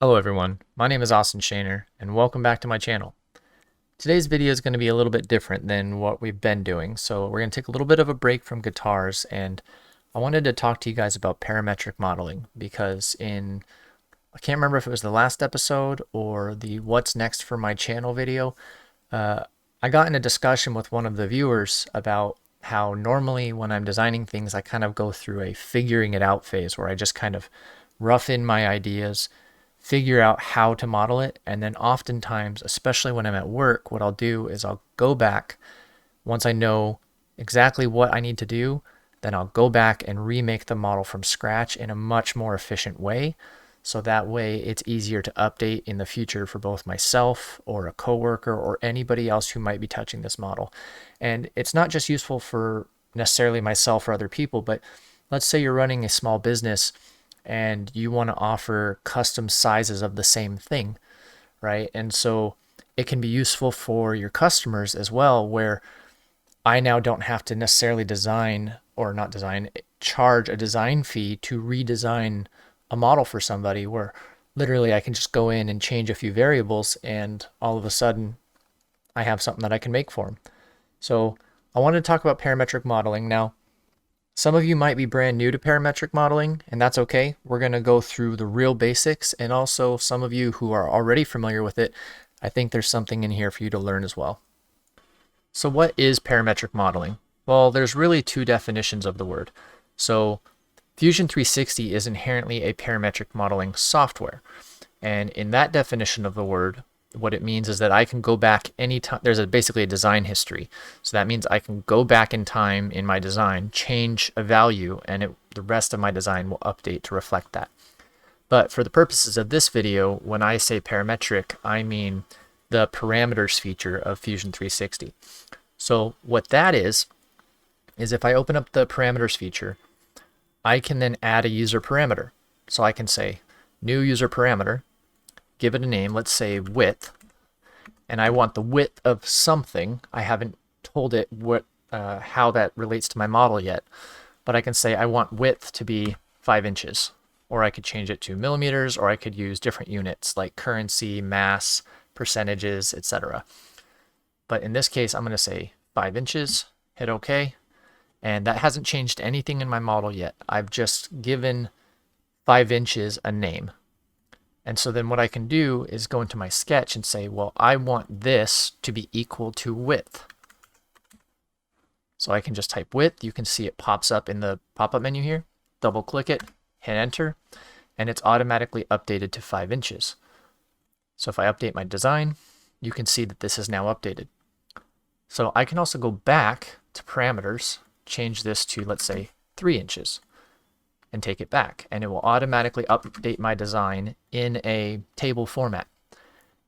Hello everyone, my name is Austin Shaner and welcome back to my channel. Today's video is going to be a little bit different than what we've been doing, so we're going to take a little bit of a break from guitars, and I wanted to talk to you guys about parametric modeling because I can't remember if it was the last episode or the what's next for my channel video, I got in a discussion with one of the viewers about how normally when I'm designing things I kind of go through a figuring it out phase where I just kind of rough in my ideas, figure out how to model it, and then oftentimes, especially when I'm at work, what I'll do is I'll go back once I know exactly what I need to do, then I'll go back and remake the model from scratch in a much more efficient way. So that way it's easier to update in the future for both myself or a coworker or anybody else who might be touching this model. And it's not just useful for necessarily myself or other people, but let's say you're running a small business and you want to offer custom sizes of the same thing, right? And so it can be useful for your customers as well, where I now don't have to necessarily charge a design fee to redesign a model for somebody, where literally I can just go in and change a few variables and all of a sudden I have something that I can make for them. So I wanted to talk about parametric modeling. Now, some of you might be brand new to parametric modeling, and that's okay. We're going to go through the real basics, and also some of you who are already familiar with it, I think there's something in here for you to learn as well. So what is parametric modeling? Well, there's really two definitions of the word. So Fusion 360 is inherently a parametric modeling software. And in that definition of the word, what it means is that I can go back anytime. There's basically a design history. So that means I can go back in time in my design, change a value, and the rest of my design will update to reflect that. But for the purposes of this video, when I say parametric, I mean the parameters feature of Fusion 360. So what that is if I open up the parameters feature, I can then add a user parameter. So I can say new user parameter, give it a name, let's say width, and I want the width of something. I haven't told it how that relates to my model yet, but I can say I want width to be 5 inches, or I could change it to millimeters, or I could use different units like currency, mass, percentages, etc. But in this case, I'm going to say 5 inches, hit OK, and that hasn't changed anything in my model yet. I've just given 5 inches a name. And so then what I can do is go into my sketch and say, well, I want this to be equal to width. So I can just type width. You can see it pops up in the pop-up menu here. Double click it, hit enter, and it's automatically updated to 5 inches. So if I update my design, you can see that this is now updated. So I can also go back to parameters, change this to, let's say, 3 inches. And take it back, and it will automatically update my design in a table format.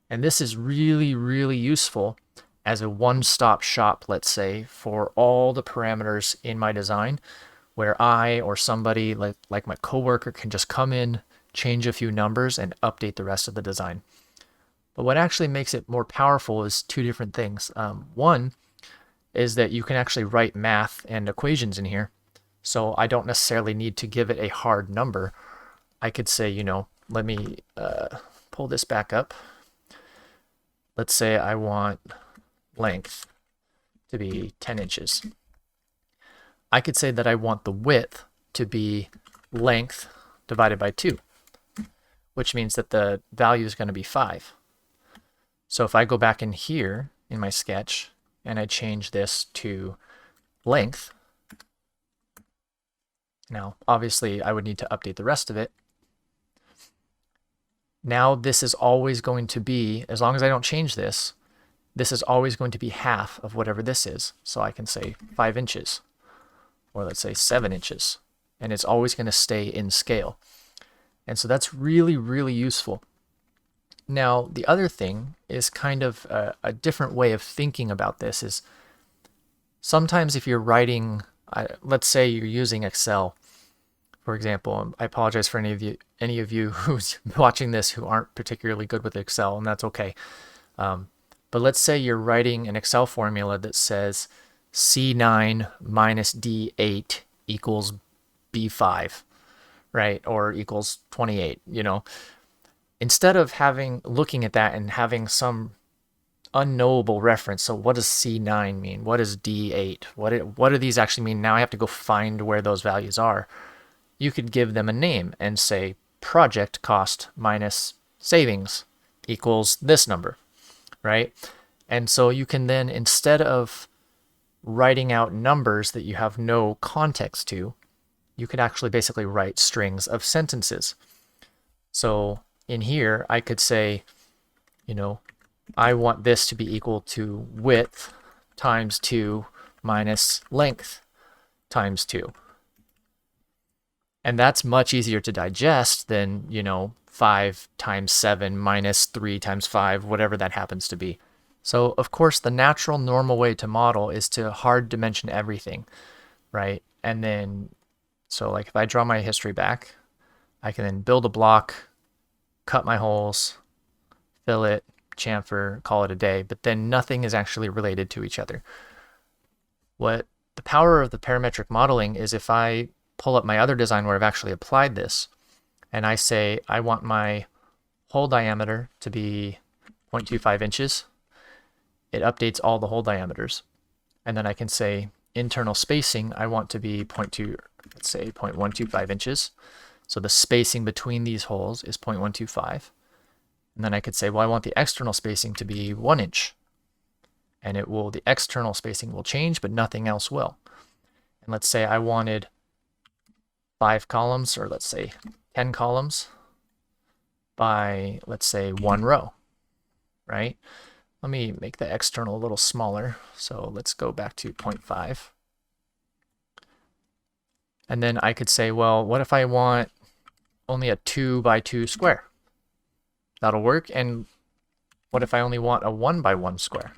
And this is really, really useful as a one-stop shop, let's say, for all the parameters in my design, where I or somebody like my coworker can just come in, change a few numbers, and update the rest of the design. But what actually makes it more powerful is two different things. One is that you can actually write math and equations in here. So I don't necessarily need to give it a hard number. I could say, let me pull this back up. Let's say I want length to be 10 inches. I could say that I want the width to be length divided by 2, which means that the value is going to be 5. So if I go back in here in my sketch and I change this to length, now, obviously, I would need to update the rest of it. Now, this is always going to be, as long as I don't change this, this is always going to be half of whatever this is. So I can say 5 inches, or let's say 7 inches, and it's always going to stay in scale. And so that's really, really useful. Now, the other thing is kind of a different way of thinking about this is sometimes if you're writing, let's say you're using Excel, for example. I apologize for any of you who's watching this who aren't particularly good with Excel, and that's okay. But let's say you're writing an Excel formula that says C9 minus D8 equals B5, right? Or equals 28, instead of looking at that and having some unknowable reference, so what does C9 mean? What does D8? What do these actually mean? Now I have to go find where those values are. You could give them a name and say project cost minus savings equals this number, right? And so you can then, instead of writing out numbers that you have no context to, you could actually basically write strings of sentences. So in here, I could say, I want this to be equal to width times 2 minus length times 2. And that's much easier to digest than, 5 times 7 minus 3 times 5, whatever that happens to be. So, of course, the natural, normal way to model is to hard dimension everything, right? And then, so like if I draw my history back, I can then build a block, cut my holes, fill it, chamfer, call it a day, but then nothing is actually related to each other. What the power of the parametric modeling is, if I pull up my other design where I've actually applied this, and I say I want my hole diameter to be 0.25 inches, it updates all the hole diameters. And then I can say internal spacing, I want to be let's say 0.125 inches. So the spacing between these holes is 0.125. And then I could say, well, I want the external spacing to be 1 inch. And the external spacing will change, but nothing else will. And let's say I wanted 5 columns, or let's say 10 columns by, let's say, 1 row, right? Let me make the external a little smaller. So let's go back to 0.5. And then I could say, well, what if I want only a 2 by 2 square? That'll work. And what if I only want a 1 by 1 square?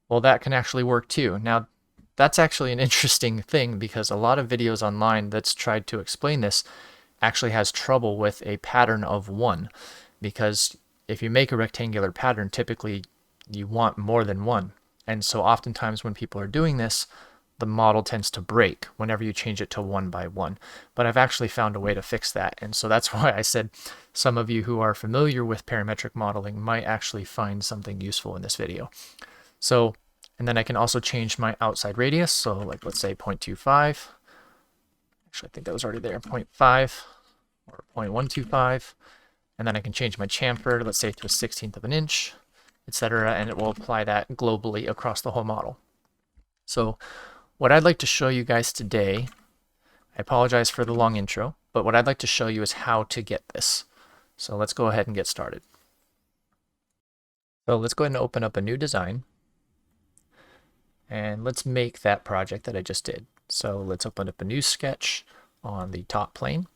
Well, that can actually work too. Now, that's actually an interesting thing, because a lot of videos online that's tried to explain this actually has trouble with a pattern of 1, because if you make a rectangular pattern, typically you want more than 1. And so oftentimes when people are doing this, the model tends to break whenever you change it to 1 by 1. But I've actually found a way to fix that. And so that's why I said some of you who are familiar with parametric modeling might actually find something useful in this video. So, and then I can also change my outside radius. So like, let's say 0.25. Actually, I think that was already there, 0.5 or 0.125. And then I can change my chamfer, let's say to a 1/16 of an inch, etc. And it will apply that globally across the whole model. So what I'd like to show you guys today, I apologize for the long intro, but what I'd like to show you is how to get this. So let's go ahead and get started. So let's go ahead and open up a new design. And let's make that project that I just did. So let's open up a new sketch on the top plane.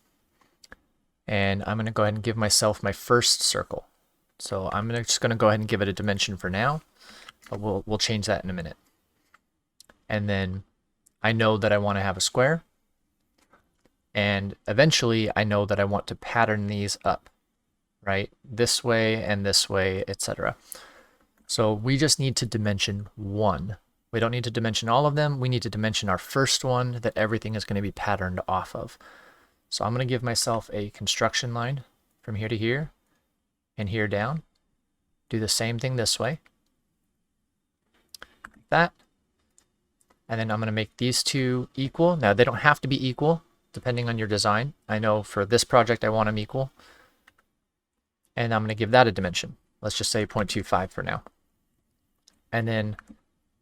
And I'm going to go ahead and give myself my first circle. So I'm just going to go ahead and give it a dimension for now, but we'll change that in a minute. And then I know that I want to have a square. And eventually I know that I want to pattern these up, right? This way, etc. So we just need to dimension 1. We don't need to dimension all of them. We need to dimension our first one that everything is going to be patterned off of. So I'm going to give myself a construction line from here to here and here down. Do the same thing this way. Like that. And then I'm going to make these two equal. Now, they don't have to be equal depending on your design. I know for this project I want them equal. And I'm going to give that a dimension. Let's just say 0.25 for now. And then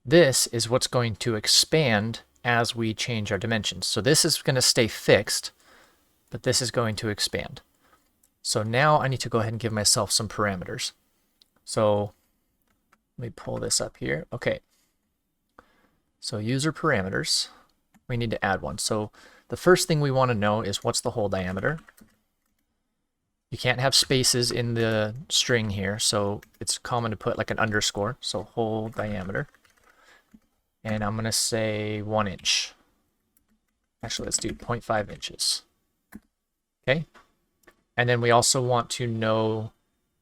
this is what's going to expand as we change our dimensions. So this is going to stay fixed, but this is going to expand. So now I need to go ahead and give myself some parameters. So let me pull this up here. Okay. So user parameters, we need to add one. So the first thing we want to know is what's the hole diameter. You can't have spaces in the string here, so it's common to put like an underscore. So hole diameter. And I'm going to say 1 inch. Actually, let's do 0.5 inches. Okay. And then we also want to know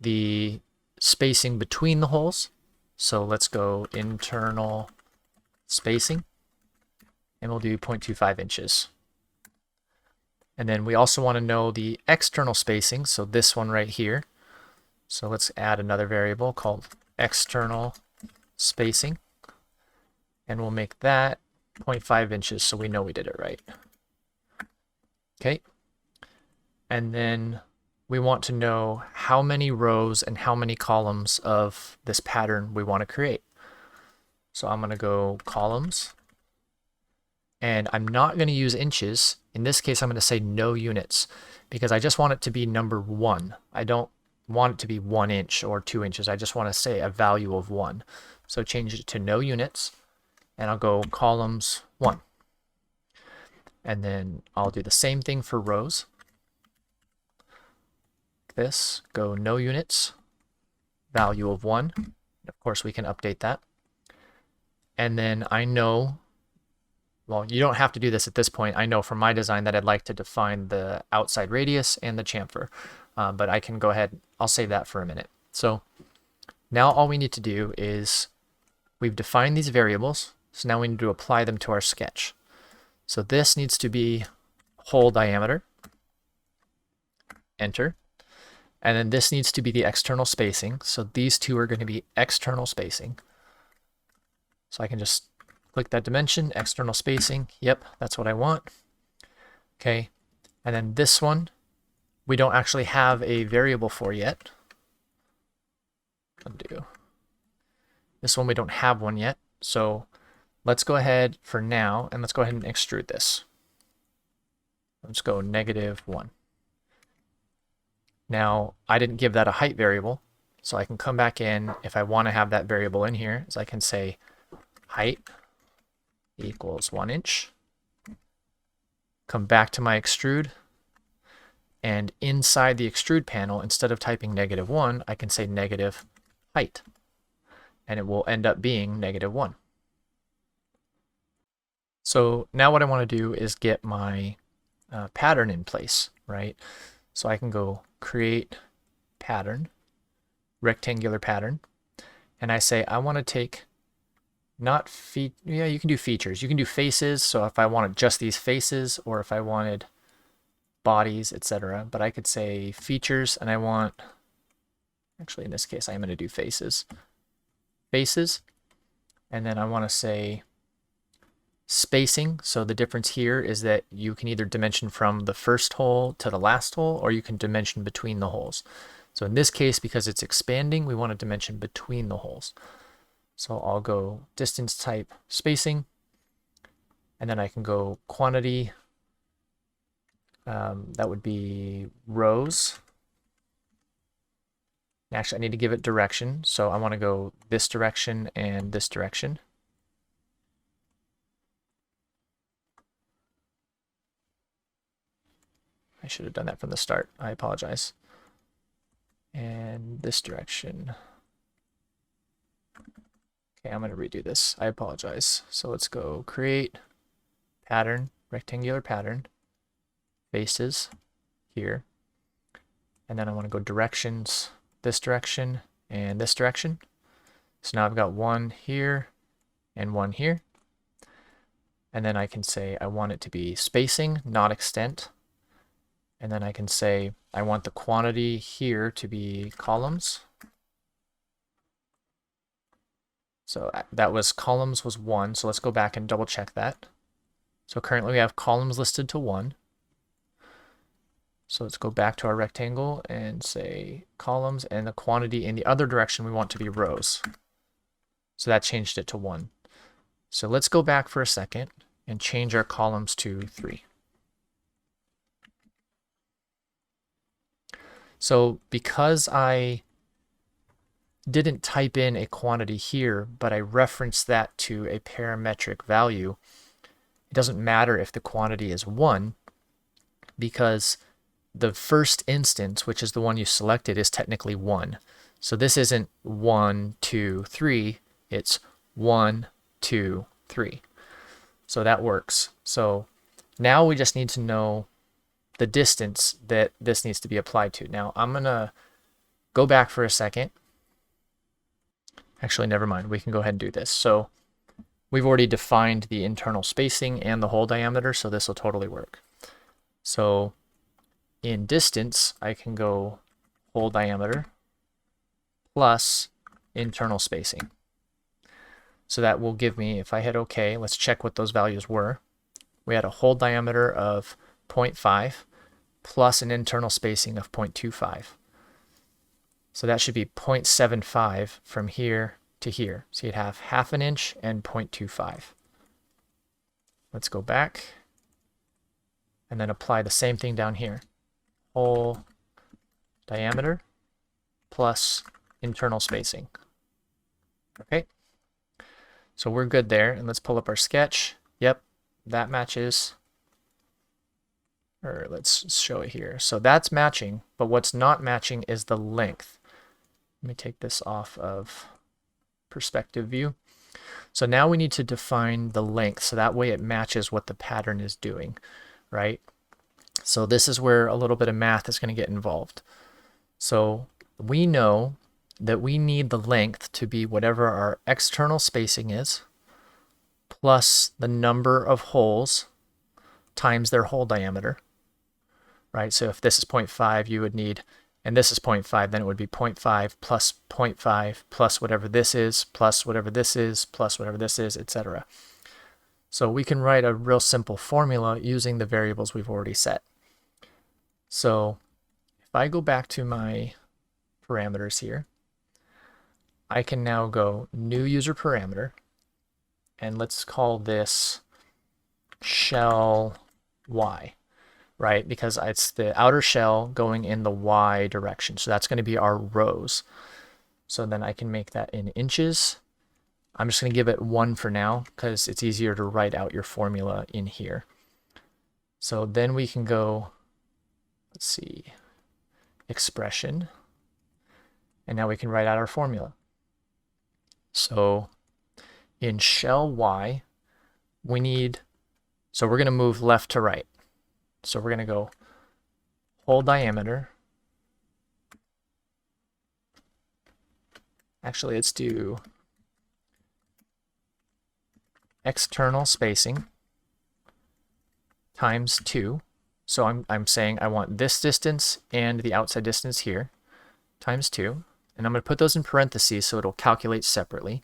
the spacing between the holes. So let's go internal spacing. And we'll do 0.25 inches. And then we also want to know the external spacing. So this one right here. So let's add another variable called external spacing, and we'll make that 0.5 inches so we know we did it right. Okay. And then we want to know how many rows and how many columns of this pattern we want to create. So I'm going to go columns, and I'm not going to use inches. In this case, I'm going to say no units because I just want it to be number 1. I don't want it to be 1 inch or 2 inches. I just want to say a value of 1. So change it to no units, and I'll go columns 1. And then I'll do the same thing for rows. This, go no units, value of 1. Of course, we can update that. And then I know, well, you don't have to do this at this point. I know from my design that I'd like to define the outside radius and the chamfer, but I can go ahead, I'll save that for a minute. So now all we need to do is we've defined these variables, so now we need to apply them to our sketch. So this needs to be hole diameter, enter. And then this needs to be the external spacing. So these two are going to be external spacing. So I can just click that dimension, external spacing. Yep, that's what I want. Okay. And then this one, we don't actually have a variable for yet. Undo. This one, we don't have one yet. So let's go ahead for now, and let's go ahead and extrude this. Let's go -1. Now, I didn't give that a height variable, so I can come back in if I want to have that variable in here, so I can say height equals 1 inch. Come back to my extrude, and inside the extrude panel, instead of typing -1, I can say negative height, and it will end up being -1. So now what I want to do is get my pattern in place, right? So I can go create pattern, rectangular pattern, and I say I want to take not feet. Yeah, you can do features. You can do faces. So if I wanted just these faces, or if I wanted bodies, etc. But I could say features, and I want, actually in this case, I'm going to do faces. Faces, and then I want to say spacing. So the difference here is that you can either dimension from the first hole to the last hole, or you can dimension between the holes. So in this case, because it's expanding, we want to dimension between the holes. So I'll go distance type spacing, and then I can go quantity. That would be rows. Actually, I need to give it direction. So I want to go this direction and this direction. I should have done that from the start. I apologize. And this direction. Okay, I'm going to redo this. I apologize. So let's go create pattern, rectangular pattern, faces here. And then I want to go directions, this direction and this direction. So now I've got one here and one here. And then I can say I want it to be spacing, not extent. And then I can say I want the quantity here to be columns. So that was columns was 1. So let's go back and double check that. So currently we have columns listed to 1. So let's go back to our rectangle and say columns, and the quantity in the other direction we want to be rows. So that changed it to 1. So let's go back for a second and change our columns to 3. So because I didn't type in a quantity here, but I referenced that to a parametric value, it doesn't matter if the quantity is 1, because the first instance, which is the one you selected, is technically 1. So this isn't 1, 2, 3, it's 1, 2, 3. So that works. So now we just need to know the distance that this needs to be applied to. Now I'm going to go back for a second. Actually, never mind. We can go ahead and do this. So we've already defined the internal spacing and the hole diameter, so this will totally work. So in distance, I can go hole diameter plus internal spacing. So that will give me, if I hit OK, let's check what those values were. We had a hole diameter of 0.5 plus an internal spacing of 0.25. So that should be 0.75 from here to here. So you'd have half an inch and 0.25. Let's go back and then apply the same thing down here. Hole diameter plus internal spacing. Okay, so we're good there. And let's pull up our sketch. Yep, that matches. Or let's show it here. So that's matching, but what's not matching is the length. Let me take this off of perspective view. So now we need to define the length so that way it matches what the pattern is doing, right? So this is where a little bit of math is going to get involved. So we know that we need the length to be whatever our external spacing is plus the number of holes times their hole diameter, right? So if this is 0.5, you would need, and this is 0.5, then it would be 0.5 plus 0.5 plus whatever this is, plus whatever this is, plus whatever this is, etc. So we can write a real simple formula using the variables we've already set. So if I go back to my parameters here, I can now go new user parameter, and let's call this shell y, right? Because it's the outer shell going in the y direction. So that's going to be our rows. So then I can make that in inches. I'm just going to give it 1 for now because it's easier to write out your formula in here. So then we can go, let's see, expression. And now we can write out our formula. So in shell y, we need, so we're going to move left to right. So we're going to go hole diameter. Actually, let's do external spacing times 2. So I'm saying I want this distance and the outside distance here times 2. And I'm going to put those in parentheses so it'll calculate separately.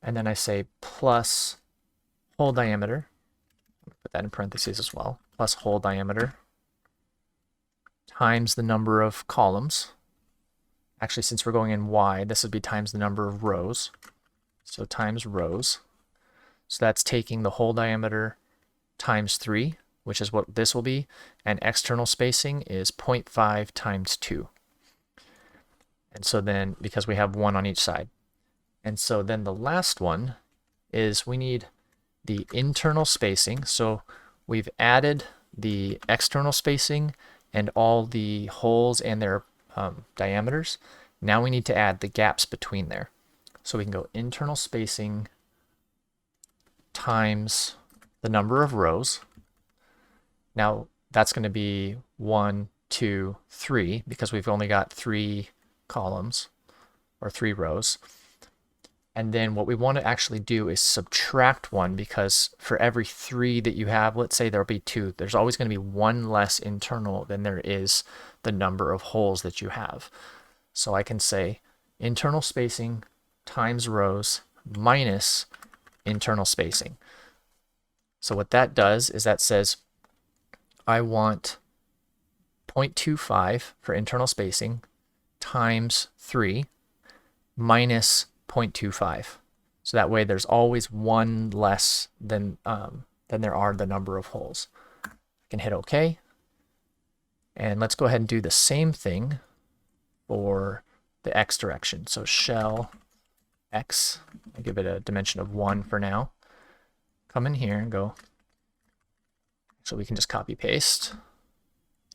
And then I say plus hole diameter. Put that in parentheses as well. Plus hole diameter times the number of columns. Actually, since we're going in y, this would be times the number of rows. So times rows. So that's taking the hole diameter times 3, which is what this will be. And external spacing is 0.5 times 2. And so then, because we have 1 on each side. And so then the last one is we need the internal spacing. So we've added the external spacing and all the holes and their diameters. Now we need to add the gaps between there. So we can go internal spacing times the number of rows. Now that's going to be 1, 2, 3 because we've only got 3 columns or 3 rows. And then what we want to actually do is subtract 1 because for every 3 that you have, let's say there'll be 2, there's always going to be 1 less internal than there is the number of holes that you have. So I can say internal spacing times rows minus internal spacing. So what that does is that says I want 0.25 for internal spacing times 3 minus 0.25. So that way there's always 1 less than there are the number of holes. I can hit OK. And let's go ahead and do the same thing for the x direction. So shell x, I'll give it a dimension of 1 for now. Come in here and go, so we can just copy paste,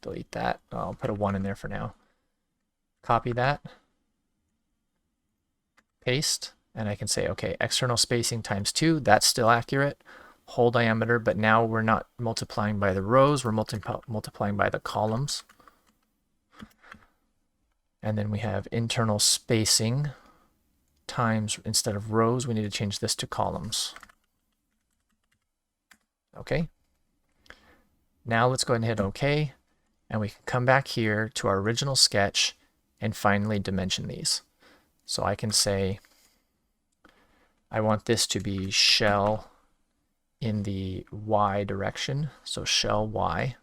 delete that. I'll put a 1 in there for now. Copy that, paste, and I can say, okay, external spacing times 2, that's still accurate. Hole diameter, but now we're not multiplying by the rows, we're multiplying by the columns. And then we have internal spacing times, instead of rows, we need to change this to columns. Okay. Now let's go ahead and hit OK, and we can come back here to our original sketch and finally dimension these. So I can say I want this to be shell in the Y direction, so shell Y.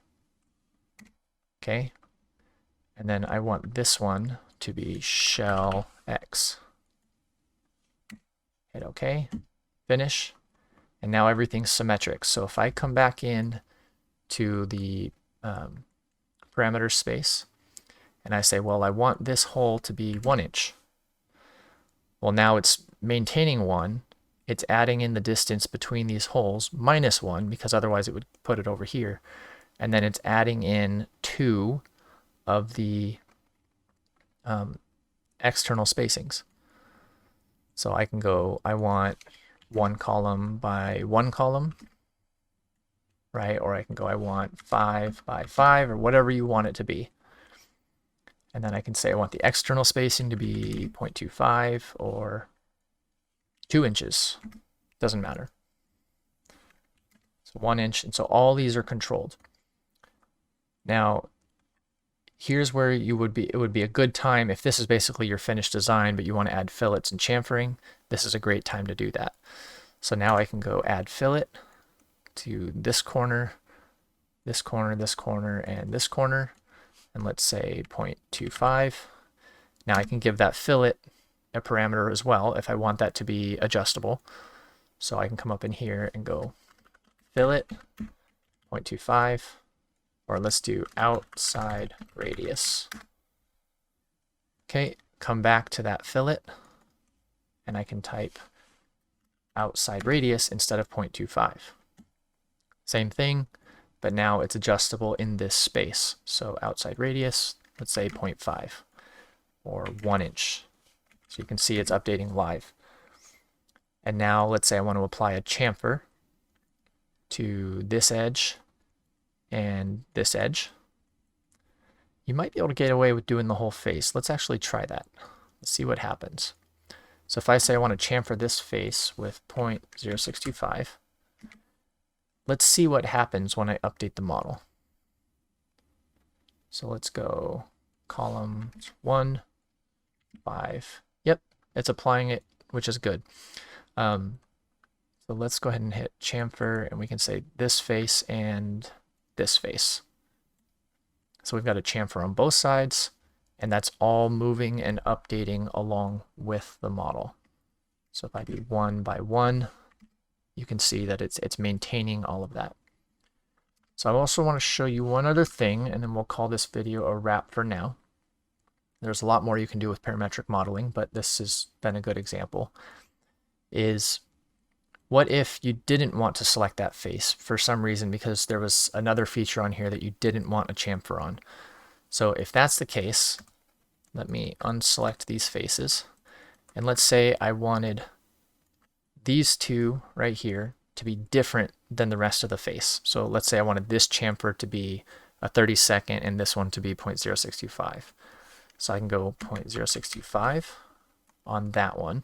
Okay. And then I want this one to be shell X. Hit OK, finish, and now everything's symmetric. So if I come back in to the parameter space and I say, well, I want this hole to be 1 inch. Well, now it's maintaining 1. It's adding in the distance between these holes -1, because otherwise it would put it over here. And then it's adding in 2 of the external spacings. So I can go, I want 1 column by 1 column, right? Or I can go, I want 5 by 5, or whatever you want it to be. And then I can say I want the external spacing to be 0.25 or 2 inches. Doesn't matter. So 1 inch. And so all these are controlled. Now, here's where it would be a good time, if this is basically your finished design, but you want to add fillets and chamfering, this is a great time to do that. So now I can go add fillet to this corner, this corner, this corner, and this corner. And let's say 0.25. Now I can give that fillet a parameter as well if I want that to be adjustable. So I can come up in here and go fillet 0.25, or let's do outside radius. Okay, come back to that fillet, and I can type outside radius instead of 0.25. Same thing, but now it's adjustable in this space. So outside radius, let's say 0.5 or 1 inch. So you can see it's updating live. And now let's say I want to apply a chamfer to this edge and this edge. You might be able to get away with doing the whole face. Let's actually try that. Let's see what happens. So if I say I want to chamfer this face with 0.0625, let's see what happens when I update the model. So let's go column 1, 5. Yep, it's applying it, which is good. So let's go ahead and hit chamfer, and we can say this face and this face. So we've got a chamfer on both sides, and that's all moving and updating along with the model. So if I do 1 by 1, you can see that it's maintaining all of that. So I also want to show you one other thing, and then we'll call this video a wrap for now. There's a lot more you can do with parametric modeling, but this has been a good example. Is what if you didn't want to select that face for some reason because there was another feature on here that you didn't want a chamfer on? So if that's the case, let me unselect these faces. And let's say I wanted these two right here to be different than the rest of the face. So let's say I wanted this chamfer to be a 32nd and this one to be 0.0625. So I can go 0.0625 on that one.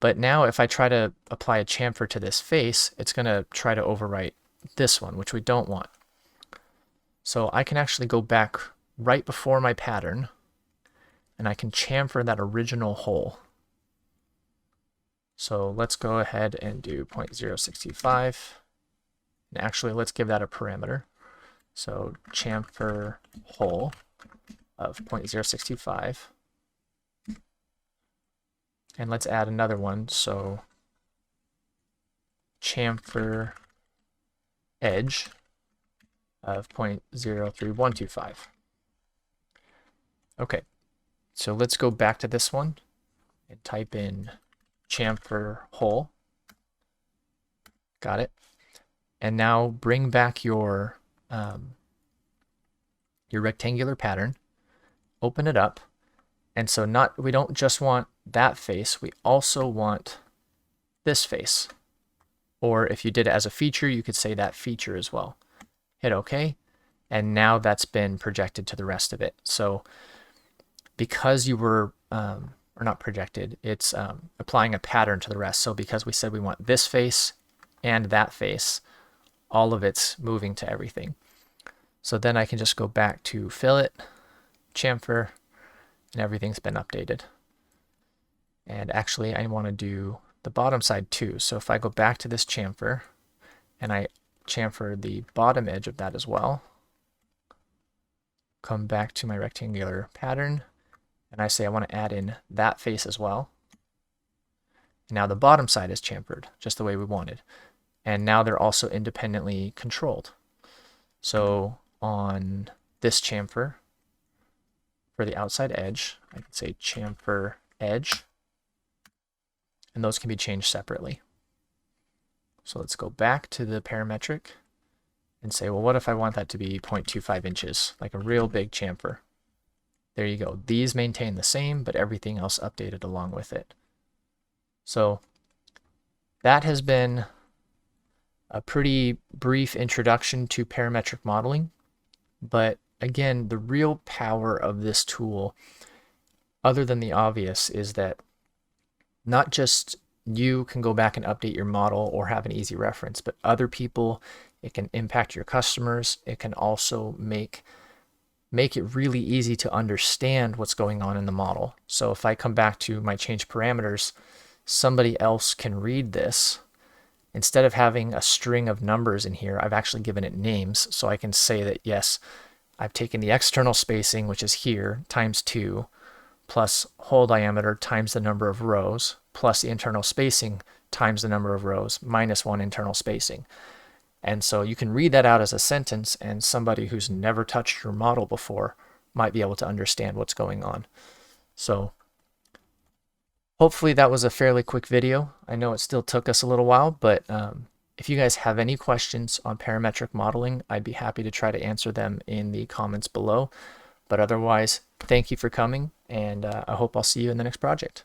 But now if I try to apply a chamfer to this face, it's going to try to overwrite this one, which we don't want. So I can actually go back right before my pattern, and I can chamfer that original hole. So let's go ahead and do 0.0625. And actually, let's give that a parameter. So chamfer hole of 0.0625. And let's add another one. So chamfer edge of 0.03125. Okay, so let's go back to this one and type in chamfer hole. Got it. And now bring back your rectangular pattern, open it up. And so we don't just want that face, we also want this face. Or if you did it as a feature, you could say that feature as well. Hit OK, and now that's been projected to the rest of it. So because you were, or not projected, it's applying a pattern to the rest. So because we said we want this face and that face, all of it's moving to everything. So then I can just go back to fillet, chamfer, and everything's been updated. And actually I want to do the bottom side too. So if I go back to this chamfer and I chamfer the bottom edge of that as well, come back to my rectangular pattern, and I say I want to add in that face as well. And now the bottom side is chamfered just the way we wanted. And now they're also independently controlled. So on this chamfer, for the outside edge, I can say chamfer edge, and those can be changed separately. So let's go back to the parametric and say, well, what if I want that to be 0.25 inches, like a real big chamfer? There you go. These maintain the same, but everything else updated along with it. So that has been a pretty brief introduction to parametric modeling. But again, the real power of this tool, other than the obvious, is that not just you can go back and update your model or have an easy reference, but other people, it can impact your customers. It can also make it really easy to understand what's going on in the model. So if I come back to my change parameters, somebody else can read this. Instead of having a string of numbers in here, I've actually given it names. So I can say that, yes, I've taken the external spacing, which is here, times 2, plus hole diameter times the number of rows, plus the internal spacing times the number of rows, minus 1 internal spacing. And so you can read that out as a sentence, and somebody who's never touched your model before might be able to understand what's going on. So hopefully that was a fairly quick video. I know it still took us a little while, but if you guys have any questions on parametric modeling, I'd be happy to try to answer them in the comments below. But otherwise, thank you for coming, and I hope I'll see you in the next project.